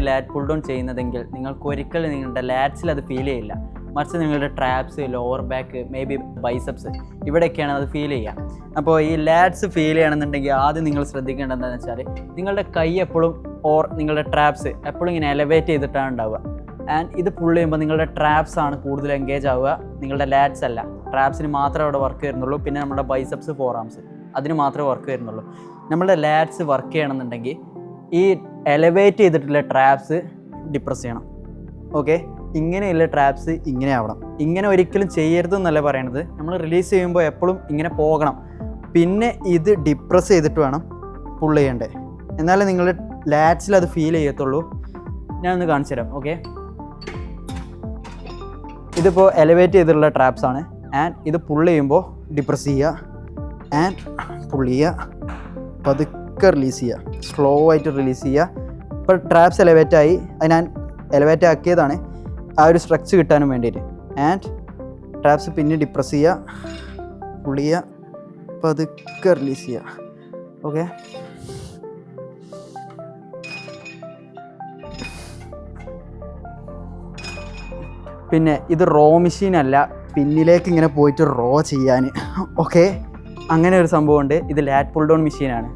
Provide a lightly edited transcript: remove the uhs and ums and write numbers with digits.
ലാറ്റ് pull down ചെയ്യുന്നതെങ്കിൽ നിങ്ങൾക്ക് ഒരിക്കലും നിങ്ങളുടെ ലാറ്റ്സിൽ അത് ഫീൽ ചെയ്യില്ല. മറിച്ച് നിങ്ങളുടെ traps, lower back, may be biceps, ഇവിടെയൊക്കെയാണ് അത് ഫീൽ ചെയ്യുക. അപ്പോൾ ഈ ലാറ്റ്സ് ഫീൽ ചെയ്യണമെന്നുണ്ടെങ്കിൽ ആദ്യം നിങ്ങൾ ശ്രദ്ധിക്കേണ്ടത് എന്താണെന്ന് വെച്ചാൽ നിങ്ങളുടെ കൈ എപ്പോഴും നിങ്ങളുടെ ട്രാപ്സ് എപ്പോഴും ഇങ്ങനെ എലവേറ്റ് ചെയ്തിട്ടാണ് ഉണ്ടാവുക. ആൻഡ് ഇത് പുൾ ചെയ്യുമ്പോൾ നിങ്ങളുടെ ട്രാപ്സ് ആണ് കൂടുതൽ എൻഗേജ് ആവുക, നിങ്ങളുടെ ലാറ്റ്സ് അല്ല. ട്രാപ്സിന് മാത്രമേ അവിടെ വർക്ക് വരുന്നുള്ളൂ. പിന്നെ നമ്മുടെ ബൈസെപ്സ്, ഫോർ ആംസ് അതിന് മാത്രമേ വർക്ക് വരുന്നുള്ളൂ. നമ്മുടെ ലാറ്റ്സ് വർക്ക് ചെയ്യണമെന്നുണ്ടെങ്കിൽ ഈ എലവേറ്റ് ചെയ്തിട്ടുള്ള ട്രാപ്സ് ഡിപ്രസ് ചെയ്യണം. ഓക്കെ, ഇങ്ങനെയുള്ള ട്രാപ്സ് ഇങ്ങനെ ആവണം. ഇങ്ങനെ ഒരിക്കലും ചെയ്യരുതെന്നല്ല പറയണത്. നമ്മൾ റിലീസ് ചെയ്യുമ്പോൾ എപ്പോഴും ഇങ്ങനെ പോകണം. പിന്നെ ഇത് ഡിപ്രസ് ചെയ്തിട്ട് വേണം പുൾ ചെയ്യേണ്ടത്. എന്നാലേ നിങ്ങളുടെ ലാറ്റ്സിൽ അത് ഫീൽ ചെയ്യത്തുള്ളൂ. ഞാനൊന്ന് കാണിച്ചു തരാം. ഓക്കെ, ഇതിപ്പോൾ എലവേറ്റ് ചെയ്തിട്ടുള്ള ട്രാപ്സ് ആണ്. ആൻഡ് ഇത് പുൾ ചെയ്യുമ്പോൾ ഡിപ്രസ് ചെയ്യുക ആൻഡ് പുൾ ചെയ്യുക, പതുക്കെ റിലീസ് ചെയ്യുക, സ്ലോ ആയിട്ട് റിലീസ് ചെയ്യുക. ഇപ്പോൾ ട്രാപ്സ് എലവേറ്റായി, അത് ഞാൻ എലവേറ്റ് ആക്കിയതാണ് ആ ഒരു സ്ട്രക്ചർ കിട്ടാനും വേണ്ടിയിട്ട്. ആൻഡ് ട്രാപ്സ് പിന്നെ ഡിപ്രസ് ചെയ്യുക, പുൾ ചെയ്യുക, പതുക്കെ റിലീസ് ചെയ്യുക. ഓക്കെ, പിന്നെ ഇത് റോ മെഷീൻ അല്ല, പിന്നിലേക്ക് ഇങ്ങനെ പോയിട്ട് റോ ചെയ്യാൻ. ഓക്കെ, അങ്ങനെ ഒരു സംഭവമുണ്ട്. ഇത് ലാറ്റ് പുൾ ഡൗൺ മെഷീനാണ്.